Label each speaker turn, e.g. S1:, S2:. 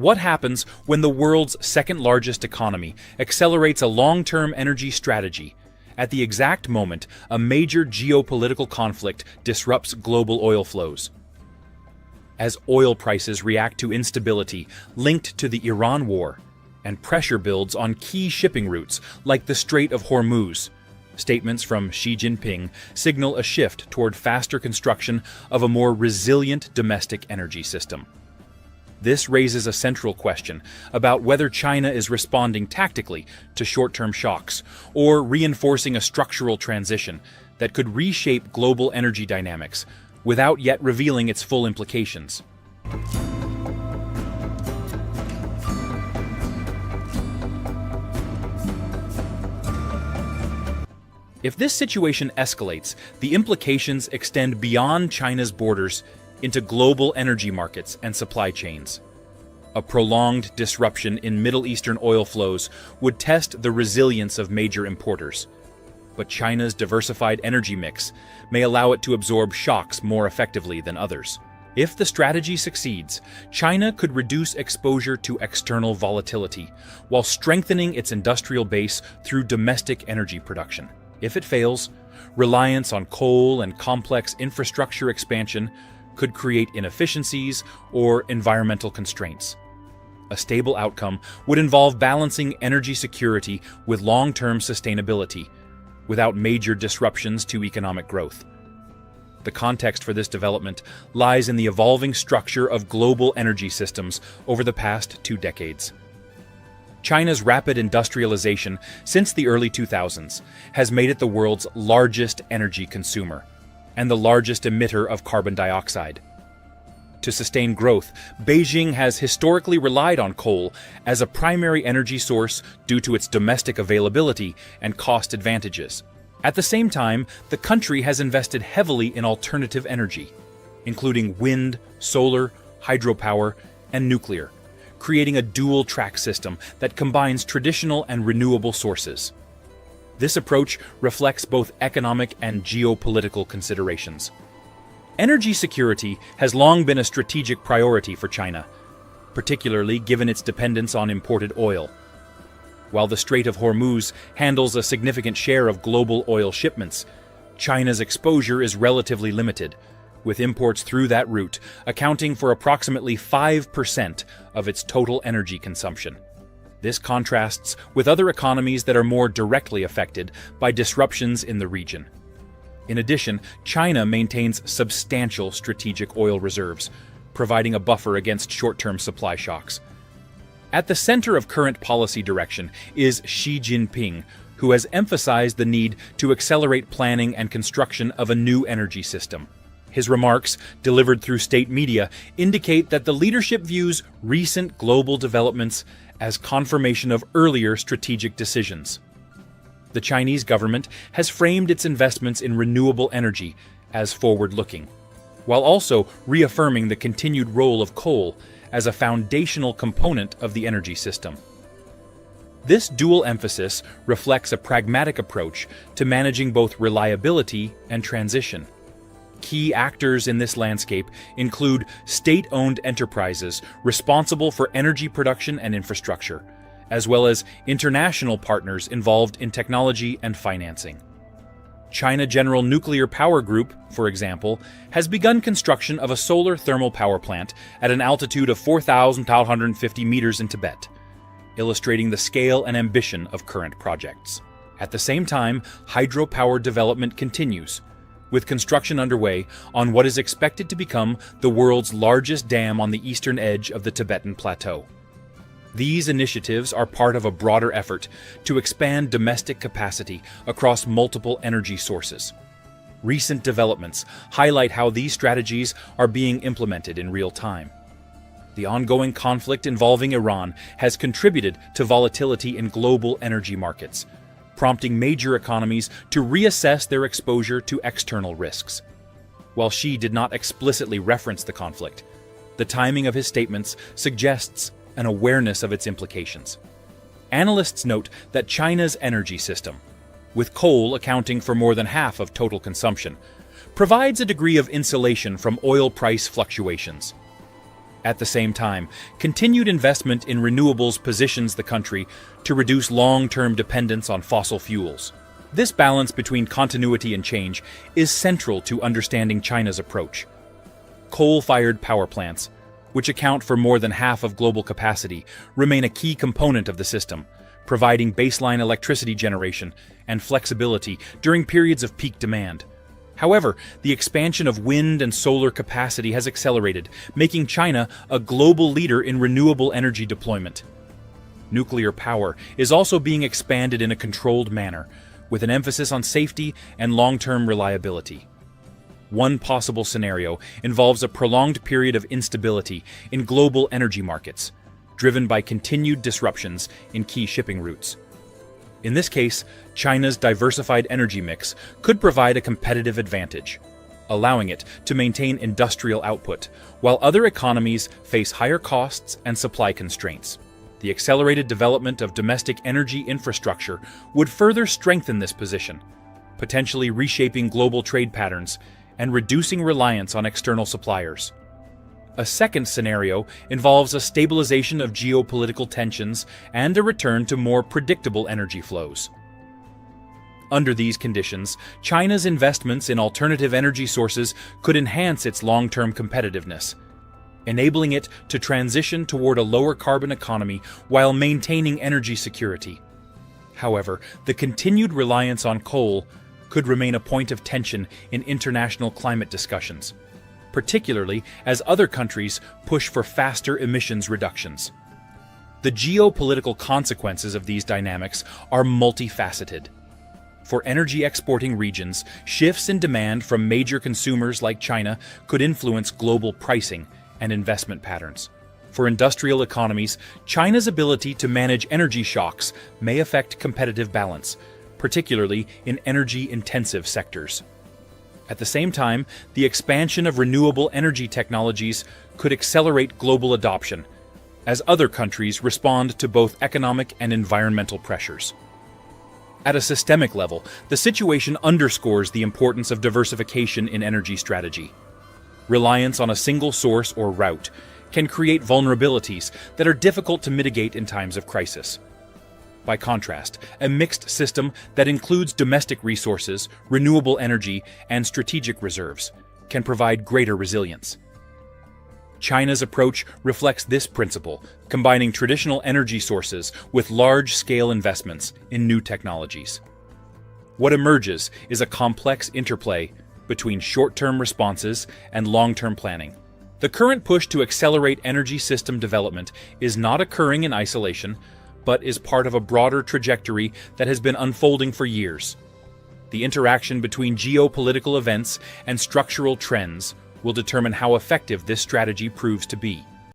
S1: What happens when the world's second-largest economy accelerates a long-term energy strategy at the exact moment a major geopolitical conflict disrupts global oil flows? As oil prices react to instability linked to the Iran war, and pressure builds on key shipping routes like the Strait of Hormuz, statements from Xi Jinping signal a shift toward faster construction of a more resilient domestic energy system. This raises a central question about whether China is responding tactically to short-term shocks or reinforcing a structural transition that could reshape global energy dynamics without yet revealing its full implications. If this situation escalates, the implications extend beyond China's borders into global energy markets and supply chains. A prolonged disruption in Middle Eastern oil flows would test the resilience of major importers. But China's diversified energy mix may allow it to absorb shocks more effectively than others. If the strategy succeeds, China could reduce exposure to external volatility while strengthening its industrial base through domestic energy production. If it fails, reliance on coal and complex infrastructure expansion could create inefficiencies or environmental constraints. A stable outcome would involve balancing energy security with long-term sustainability, without major disruptions to economic growth. The context for this development lies in the evolving structure of global energy systems over the past 2 decades. China's rapid industrialization since the early 2000s has made it the world's largest energy consumer and the largest emitter of carbon dioxide. To sustain growth, Beijing has historically relied on coal as a primary energy source due to its domestic availability and cost advantages. At the same time, the country has invested heavily in alternative energy, including wind, solar, hydropower, and nuclear, creating a dual-track system that combines traditional and renewable sources. This approach reflects both economic and geopolitical considerations. Energy security has long been a strategic priority for China, particularly given its dependence on imported oil. While the Strait of Hormuz handles a significant share of global oil shipments, China's exposure is relatively limited, with imports through that route accounting for approximately 5% of its total energy consumption. This contrasts with other economies that are more directly affected by disruptions in the region. In addition, China maintains substantial strategic oil reserves, providing a buffer against short-term supply shocks. At the center of current policy direction is Xi Jinping, who has emphasized the need to accelerate planning and construction of a new energy system. His remarks, delivered through state media, indicate that the leadership views recent global developments as confirmation of earlier strategic decisions. The Chinese government has framed its investments in renewable energy as forward-looking, while also reaffirming the continued role of coal as a foundational component of the energy system. This dual emphasis reflects a pragmatic approach to managing both reliability and transition. Key actors in this landscape include state-owned enterprises responsible for energy production and infrastructure, as well as international partners involved in technology and financing. China General Nuclear Power Group, for example, has begun construction of a solar thermal power plant at an altitude of 4,250 meters in Tibet, illustrating the scale and ambition of current projects. At the same time, hydropower development continues, with construction underway on what is expected to become the world's largest dam on the eastern edge of the Tibetan Plateau. These initiatives are part of a broader effort to expand domestic capacity across multiple energy sources. Recent developments highlight how these strategies are being implemented in real time. The ongoing conflict involving Iran has contributed to volatility in global energy markets, prompting major economies to reassess their exposure to external risks. While Xi did not explicitly reference the conflict, the timing of his statements suggests an awareness of its implications. Analysts note that China's energy system, with coal accounting for more than half of total consumption, provides a degree of insulation from oil price fluctuations. At the same time, continued investment in renewables positions the country to reduce long-term dependence on fossil fuels. This balance between continuity and change is central to understanding China's approach. Coal-fired power plants, which account for more than half of global capacity, remain a key component of the system, providing baseline electricity generation and flexibility during periods of peak demand. However, the expansion of wind and solar capacity has accelerated, making China a global leader in renewable energy deployment. Nuclear power is also being expanded in a controlled manner, with an emphasis on safety and long-term reliability. One possible scenario involves a prolonged period of instability in global energy markets, driven by continued disruptions in key shipping routes. In this case, China's diversified energy mix could provide a competitive advantage, allowing it to maintain industrial output, while other economies face higher costs and supply constraints. The accelerated development of domestic energy infrastructure would further strengthen this position, potentially reshaping global trade patterns and reducing reliance on external suppliers. A second scenario involves a stabilization of geopolitical tensions and a return to more predictable energy flows. Under these conditions, China's investments in alternative energy sources could enhance its long-term competitiveness, enabling it to transition toward a lower carbon economy while maintaining energy security. However, the continued reliance on coal could remain a point of tension in international climate discussions, particularly as other countries push for faster emissions reductions. The geopolitical consequences of these dynamics are multifaceted. For energy exporting regions, shifts in demand from major consumers like China could influence global pricing and investment patterns. For industrial economies, China's ability to manage energy shocks may affect competitive balance, particularly in energy-intensive sectors. At the same time, the expansion of renewable energy technologies could accelerate global adoption, as other countries respond to both economic and environmental pressures. At a systemic level, the situation underscores the importance of diversification in energy strategy. Reliance on a single source or route can create vulnerabilities that are difficult to mitigate in times of crisis. By contrast, a mixed system that includes domestic resources, renewable energy, and strategic reserves can provide greater resilience. China's approach reflects this principle, combining traditional energy sources with large-scale investments in new technologies. What emerges is a complex interplay between short-term responses and long-term planning. The current push to accelerate energy system development is not occurring in isolation, but is part of a broader trajectory that has been unfolding for years. The interaction between geopolitical events and structural trends will determine how effective this strategy proves to be.